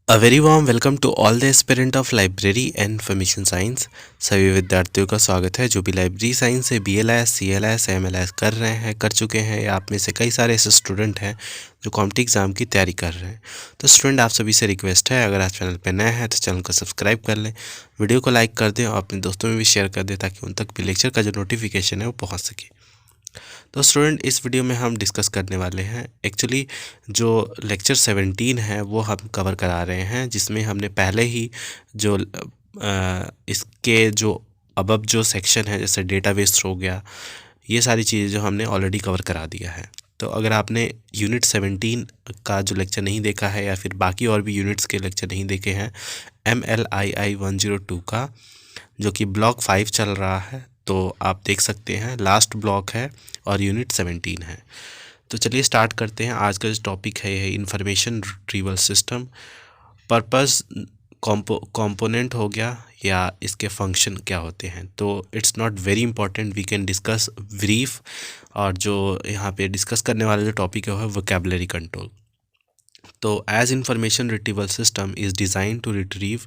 A very warm welcome to all the aspirant of library and information science. सभी विद्यार्थियों का स्वागत है जो भी लाइब्रेरी साइंस से BLS CLS MLS कर रहे हैं, कर चुके हैं, या आप में से कई सारे ऐसे स्टूडेंट हैं जो कॉम्पिटिटिव एग्जाम की तैयारी कर रहे हैं। तो स्टूडेंट, आप सभी से रिक्वेस्ट है, अगर आप चैनल पर नए हैं तो चैनल को सब्सक्राइब कर लें, वीडियो को लाइक कर दें और अपने दोस्तों में भी शेयर कर दें ताकि उन तक भी लेक्चर का जो नोटिफिकेशन है वो पहुँच सके। तो स्टूडेंट, इस वीडियो में हम डिस्कस करने वाले हैं एक्चुअली जो लेक्चर 17 है वो हम कवर करा रहे हैं, जिसमें हमने पहले ही जो इसके जो अबब जो सेक्शन है जैसे डेटाबेस हो गया, ये सारी चीज़ें जो हमने ऑलरेडी कवर करा दिया है। तो अगर आपने यूनिट 17 का जो लेक्चर नहीं देखा है या फिर बाकी और भी यूनिट्स के लेक्चर नहीं देखे हैं, MLII 102 का जो कि ब्लॉक 5 चल रहा है, तो आप देख सकते हैं लास्ट ब्लॉक है और यूनिट 17 है। तो चलिए स्टार्ट करते हैं। आज का जो टॉपिक है यह information retrieval system. Purpose component हो गया या इसके फंक्शन क्या होते हैं, तो it's not very important, we can discuss brief. और जो यहाँ पे डिस्कस करने वाला जो टॉपिक है वो है वोकेबलरी कंट्रोल। तो as information retrieval system is design to retrieve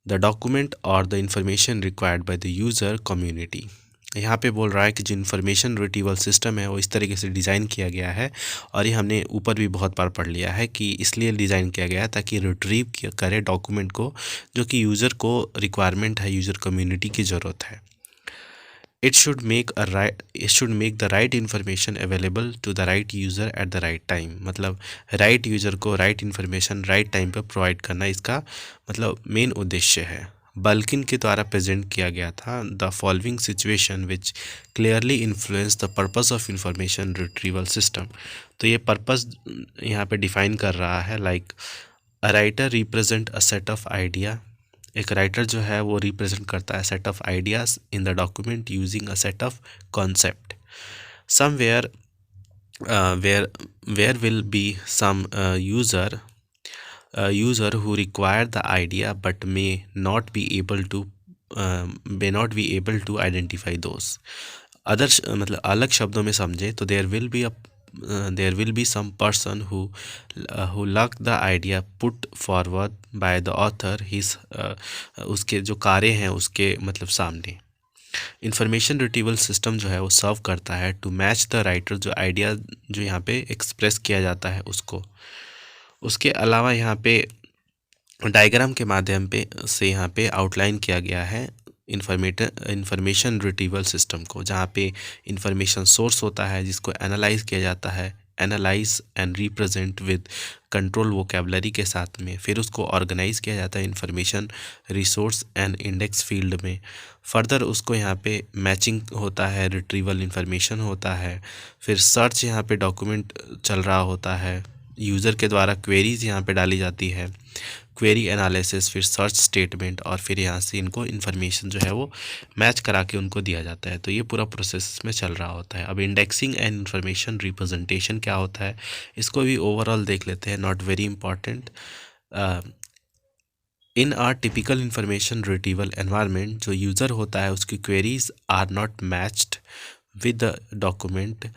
the document और the information required by the user community. यहाँ पे बोल रहा है कि जो इन्फॉर्मेशन रिट्रीवल सिस्टम है वो इस तरीके से डिज़ाइन किया गया है, और ये हमने ऊपर भी बहुत बार पढ़ लिया है कि इसलिए डिज़ाइन किया गया है ताकि रिट्रीव करे डॉक्यूमेंट को जो कि यूज़र को रिक्वायरमेंट है, यूज़र कम्युनिटी की ज़रूरत है। It should make the right information available to the right user at the right time। मतलब राइट यूज़र को राइट इन्फॉर्मेशन राइट टाइम पर प्रोवाइड करना इसका मतलब मेन उद्देश्य है। बल्किन के द्वारा प्रेजेंट किया गया था the following situation which clearly influence the purpose of information retrieval system. तो ये पर्पस यहाँ पे डिफाइन कर रहा है, like a writer represent a set of idea. एक राइटर जो है वो रिप्रेजेंट करता है set of ideas in the document using a set of concept. Somewhere where will be some user who require the idea but may not be able to identify those others। मतलब अलग शब्दों में समझे तो there will be some person who lack the idea put forward by the author his उसके जो कार्य हैं उसके मतलब सामने। इंफॉर्मेशन रिट्रीवल सिस्टम जो है वो सर्व करता है टू मैच द राइटर, जो आइडिया जो यहाँ पे एक्सप्रेस किया जाता है उसको। उसके अलावा यहाँ पे डायग्राम के माध्यम पे से यहाँ पे आउटलाइन किया गया है इंफॉर्मेशन रिट्रीवल सिस्टम को, जहाँ पे इंफॉर्मेशन सोर्स होता है जिसको एनालाइज किया जाता है, analyse and represent with control vocabulary के साथ में। फिर उसको ऑर्गेनाइज किया जाता है information resource and index field में। फर्दर उसको यहाँ पे मैचिंग होता है, रिट्रीवल इंफॉर्मेशन होता है, फिर सर्च यहाँ पे डॉक्यूमेंट चल रहा होता है, यूज़र के द्वारा क्वेरीज यहाँ पे डाली जाती है, क्वेरी एनालिसिस, फिर सर्च स्टेटमेंट, और फिर यहाँ से इनको इन्फॉर्मेशन जो है वो मैच करा के उनको दिया जाता है। तो ये पूरा प्रोसेस में चल रहा होता है। अब इंडेक्सिंग एंड इन्फॉर्मेशन रिप्रेजेंटेशन क्या होता है, इसको भी ओवरऑल देख लेते हैं, not very important. In are typical information retrieval environment, जो यूज़र होता है उसकी queries are not matched with the document,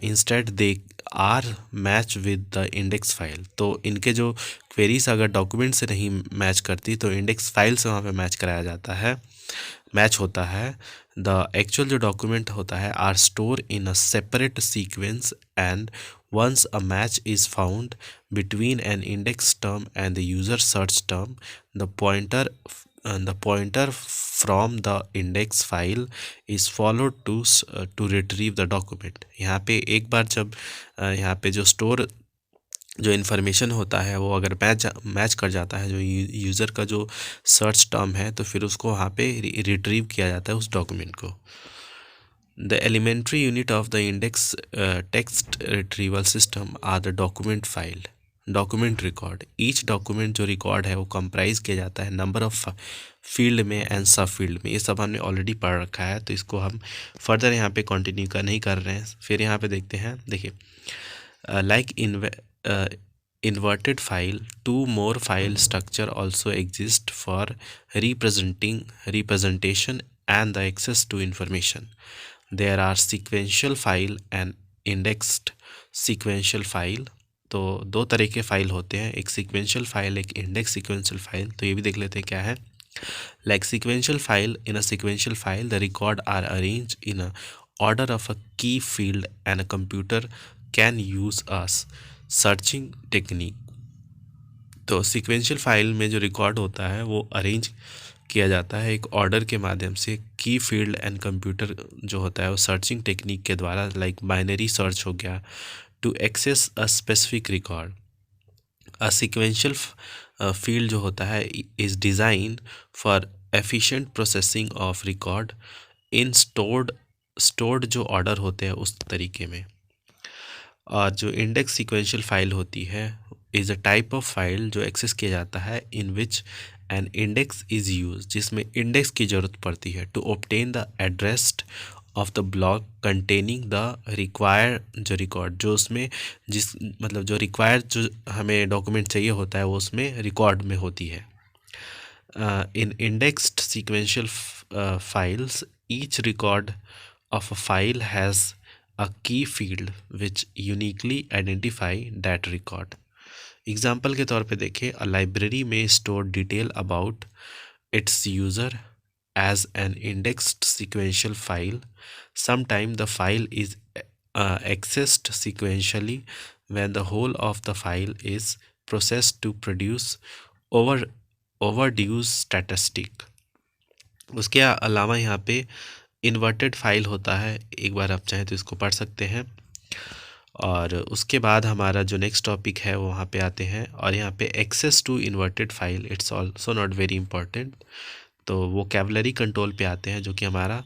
instead they are match with the index file. तो इनके जो क्वेरीज अगर डॉक्यूमेंट से नहीं मैच करती तो इंडेक्स फाइल से वहाँ पे मैच कराया जाता है, मैच होता है। द एक्चुअल जो डॉक्यूमेंट होता है are store in a separate sequence, and once a match is found between an index term and the user search term, the pointer from the index file is followed to retrieve the document। यहाँ पे एक बार जब यहाँ पे जो store जो information होता है वो अगर मैच कर जाता है जो यूज़र का जो सर्च टर्म है, तो फिर उसको वहाँ पे रिट्रीव किया जाता है उस डॉक्यूमेंट को। The elementary unit of the index text retrieval system are the document file, document record। each document जो रिकॉर्ड है वो कंप्राइज किया जाता है नंबर ऑफ फील्ड में एंड सब फील्ड में। ये सब हमने ऑलरेडी पढ़ रखा है, तो इसको हम फर्दर यहाँ पे कंटिन्यू नहीं कर रहे हैं। फिर यहाँ पे देखते हैं, देखिए like inverted file, two more file structure also exist for representation and the access to information। There are sequential file and indexed sequential file। तो दो तरह के फाइल होते हैं, एक सीक्वेंशियल फाइल, एक इंडेक्स सीक्वेंशियल फाइल। तो ये भी देख लेते हैं क्या है। Like sequential file, in a sequential file the record are arranged in a order of a key field and a computer can use a searching technique. तो सीक्वेंशियल फाइल में जो रिकॉर्ड होता है वो अरेंज किया जाता है एक ऑर्डर के माध्यम से। की फील्ड एंड कंप्यूटर जो होता है वो सर्चिंग टेक्निक के द्वारा, लाइक बाइनरी सर्च हो गया, to access a specific record. A sequential field जो होता है is design for efficient processing of record in stored जो ऑर्डर होते हैं उस तरीके में। और जो इंडेक्स सीक्वेंशियल फाइल होती है is a type of file जो एक्सेस किया जाता है in which an index is use, जिसमें इंडेक्स की ज़रूरत पड़ती है to obtain the address of the block containing the required जो रिकॉर्ड, जो उसमें जिस मतलब जो रिक्वायर्ड जो हमें डॉक्यूमेंट चाहिए होता है वो उसमें रिकॉर्ड में होती है। In indexed sequential files, each record of a file has a key field which uniquely identify that record. Example के तौर पे देखें, अ लाइब्रेरी में store detail about it's user as an indexed sequential file. Sometimes the file is accessed sequentially when the whole of the file is processed to produce over overdue statistic. उसके अलावा यहाँ पे inverted file होता है, एक बार आप चाहें तो इसको पढ़ सकते हैं। और उसके बाद हमारा जो नेक्स्ट टॉपिक है वो वहाँ पे आते हैं, और यहाँ पे access to inverted file it's also not very important. तो वो कैवलरी कंट्रोल पे आते हैं, जो कि हमारा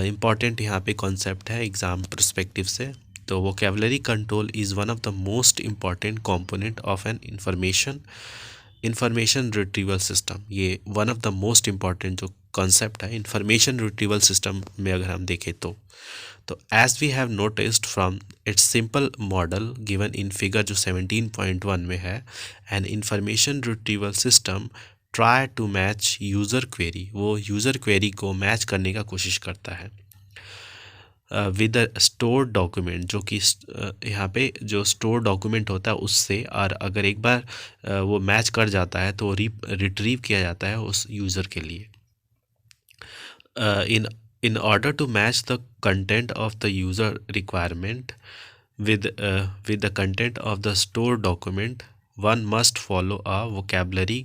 इम्पॉर्टेंट यहाँ पे कॉन्सेप्ट है एग्ज़ाम परस्पेक्टिव से। तो वो vocabulary control is one of the most important component of an information retrieval system. ये one of the most important जो कॉन्सेप्ट है इंफॉर्मेशन रिट्रीवल सिस्टम में अगर हम देखें तो as we have noticed from its simple model given in figure जो 17.1 में है, an information retrieval system try to match user query, वो यूज़र क्वेरी को मैच करने का कोशिश करता है विद अ स्टोर डॉक्यूमेंट, जो कि यहाँ पे जो स्टोर डॉक्यूमेंट होता है उससे, और अगर एक बार वो मैच कर जाता है तो रिट्रीव किया जाता है उस यूज़र के लिए। in order to match the content of the user requirement with the content of the stored document, one must follow a vocabulary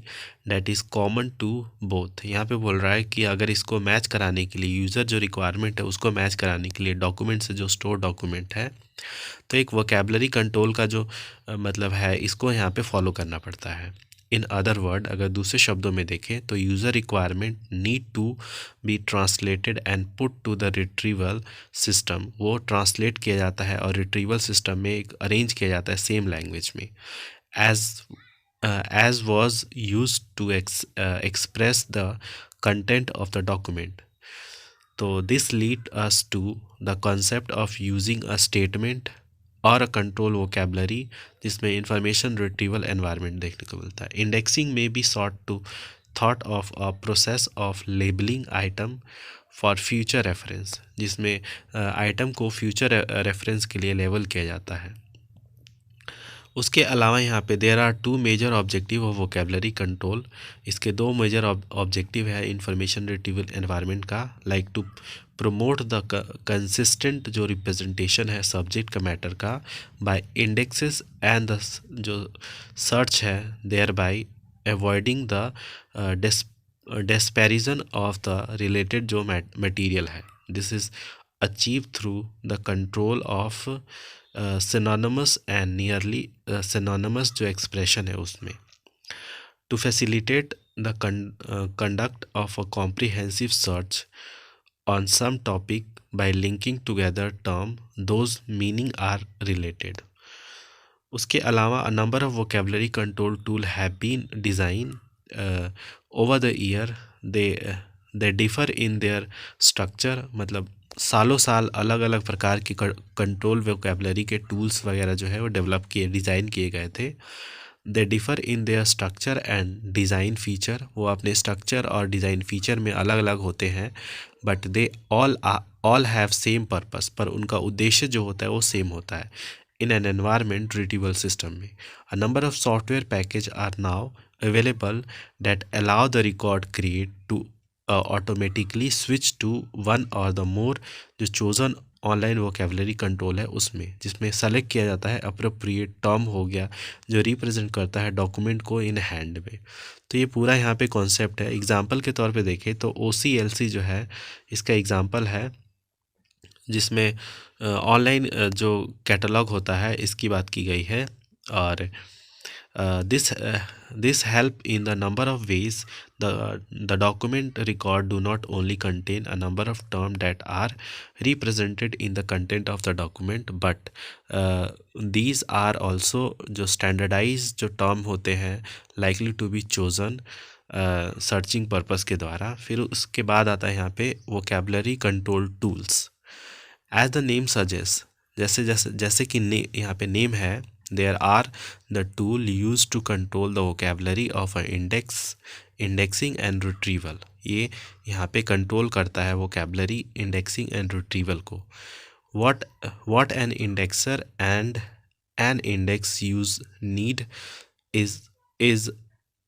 that is common to both। यहाँ पे बोल रहा है कि अगर इसको मैच कराने के लिए, यूज़र जो रिक्वायरमेंट है उसको मैच कराने के लिए डॉक्यूमेंट से जो स्टोर डॉक्यूमेंट है, तो एक वोकेबलरी कंट्रोल का जो मतलब है इसको यहाँ पे फॉलो करना पड़ता है। इन अदर वर्ड, अगर दूसरे शब्दों में देखें तो user requirement need to be translated and put to the retrieval system, वो ट्रांसलेट किया जाता है और रिट्रीवल सिस्टम में एक अरेंज किया जाता है सेम लैंग्वेज में, as was used to express the content of the document। तो this lead us to the concept of using a statement और कंट्रोल वोकेबलरी जिसमें इंफॉर्मेशन रिट्रीवल एनवायरनमेंट देखने को मिलता है। इंडेक्सिंग में be sought to thought of a process of labelling item for future reference, जिसमें item को फ्यूचर रेफरेंस के लिए लेबल किया जाता है। उसके अलावा यहाँ पे there are two major objective of vocabulary control, इसके दो मेजर ऑब्जेक्टिव है इंफॉर्मेशन रिट्रीवल एनवायरनमेंट का, like to promote the consistent जो रिप्रेजेंटेशन है सब्जेक्ट का मैटर का बाय इंडेक्सेस एंड द जो सर्च है thereby avoiding the dispersion of the related जो मटेरियल है। This is achieve through the control of synonymous and nearly synonymous जो expression है उसमें, to facilitate the conduct of a comprehensive search on some topic by linking together term those meaning are related। उसके अलावा a number of vocabulary control tool have been designed over the year, they differ in their structure, मतलब सालों साल अलग अलग प्रकार की control vocabulary के टूल्स वगैरह जो है वो डेवलप किए, डिज़ाइन किए गए थे। They differ in their structure and design feature, वो अपने स्ट्रक्चर और डिज़ाइन फीचर में अलग अलग होते हैं, but they all have same purpose, पर उनका उद्देश्य जो होता है वो सेम होता है। in an environment retrieval system में a number of software package are now available that allow the record create to automatically switch to one or the more जो chosen ऑनलाइन वोकेबलरी कंट्रोल है उसमें, जिसमें select किया जाता है appropriate term हो गया जो रिप्रेजेंट करता है डॉक्यूमेंट को इन हैंड में। तो ये पूरा यहाँ पे कॉन्सेप्ट है। एग्जांपल के तौर पे देखें तो OCLC जो है इसका एग्जांपल है, जिसमें ऑनलाइन जो कैटलॉग होता है इसकी बात की गई है। और this help in the number of ways. The document record do not only contain a number of terms that are represented in the content of the document, but these are also जो standardized जो term होते हैं likely to be chosen searching purpose के द्वारा। फिर उसके बाद आता है यहाँ पे vocabulary control tools. As the name suggest, जैसे कि यहाँ पे नेम है, there are the tool use to control the vocabulary of a indexing and retrieval. ये यहाँ पे कंट्रोल करता है वोकेबलरी, इंडेक्सिंग एंड रिट्रीवल को। What an indexer and an index use need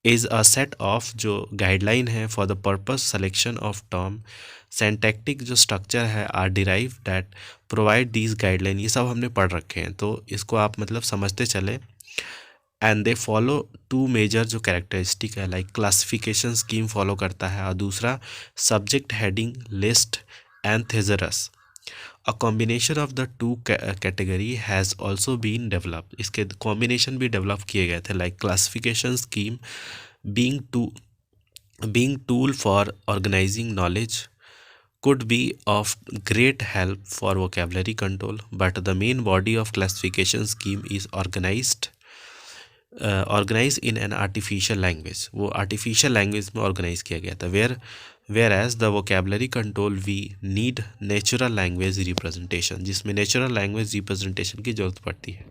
is a set of जो guideline है for the purpose selection of term. Syntactic जो structure है are derive that provide these guideline. ये सब हमने पढ़ रखे हैं, तो इसको आप मतलब समझते चले। And they follow two major जो कैरेक्टरिस्टिक है, लाइक क्लासिफिकेशन स्कीम फॉलो करता है, और दूसरा subject heading list and thesaurus. A combination of the two category has also been develop. इसके कॉम्बिनेशन भी डेवलप किए गए थे, like classification scheme being tool for organizing knowledge could be of great help for vocabulary control, but the main body of classification scheme is organized in an artificial language। वो artificial language में organize किया गया था। whereas the vocabulary control we need natural language representation, जिसमें natural language representation की जरूरत पड़ती है।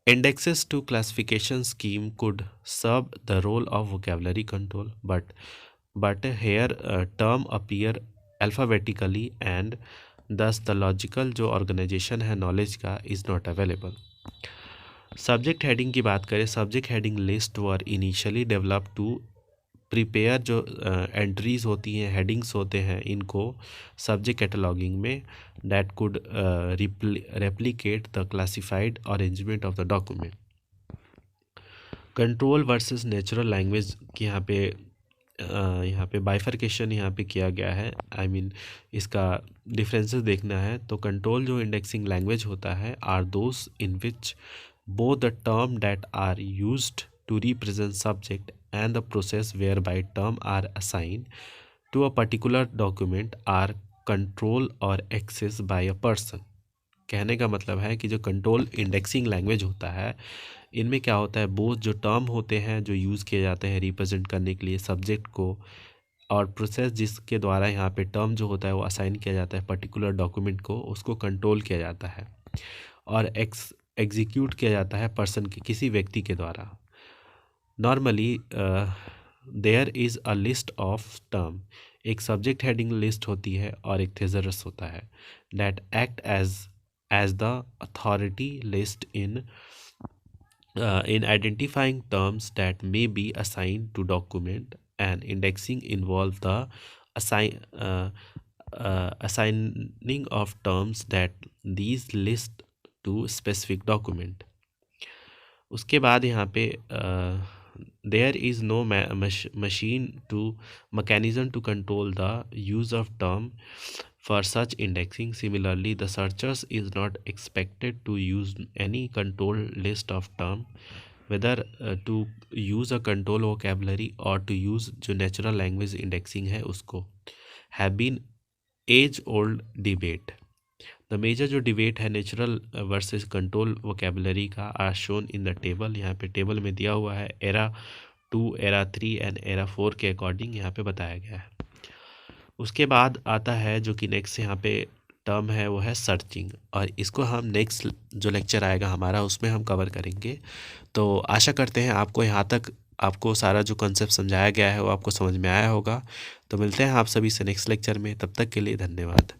Indexes to classification scheme could serve the role of vocabulary control, but here term appear alphabetically and thus the logical जो organization है knowledge का is not available। Subject heading की बात करें, subject heading list were initially develop to prepare जो entries होती हैं, headings होते हैं, इनको सब्जेक्ट कैटलॉगिंग में that could replicate the classified arrangement of the document. Control versus natural language की यहाँ पे बाइफर्केशन यहाँ पे किया गया है। आई मीन इसका डिफरेंसेस देखना है तो कंट्रोल जो इंडेक्सिंग लैंग्वेज होता है are those in which both the term that are used to represent subject and the process whereby term are assigned to a particular document are control or accessed by a person। कहने का मतलब है कि जो control indexing language होता है इनमें क्या होता है, बोथ जो टर्म होते हैं जो यूज़ किए जाते हैं रिप्रेजेंट करने के लिए सब्जेक्ट को, और प्रोसेस जिसके द्वारा यहाँ पे टर्म जो होता है वो असाइन किया जाता है पर्टिकुलर डॉक्यूमेंट को, उसको कंट्रोल किया जाता है। और एग्जीक्यूट किया जाता है पर्सन के, किसी व्यक्ति के द्वारा। Normally there is a list of term, एक सब्जेक्ट हेडिंग लिस्ट होती है और एक थेजरस होता है that act as the authority list in identifying terms that may be assigned to document and indexing involve the assigning of terms that these list to specific document. उसके बाद यहाँ पे there is no machine to mechanism to control the use of term for such indexing. Similarly the searchers is not expected to use any control list of term, whether to use a control vocabulary or to use जो natural language indexing है उसको। Have been as old debate. The major जो debate है natural versus control vocabulary का are shown in the table. यहाँ पे table में दिया हुआ है एरा 2, एरा 3 एंड एरा 4 के अकॉर्डिंग यहाँ पे बताया गया है। उसके बाद आता है जो कि नेक्स्ट यहाँ पे टर्म है वो है सर्चिंग, और इसको हम नेक्स्ट जो लेक्चर आएगा हमारा उसमें हम कवर करेंगे। तो आशा करते हैं आपको यहाँ तक आपको सारा जो कॉन्सेप्ट समझाया गया है वो आपको समझ में आया होगा। तो मिलते हैं आप सभी से नेक्स्ट लेक्चर में, तब तक के लिए धन्यवाद।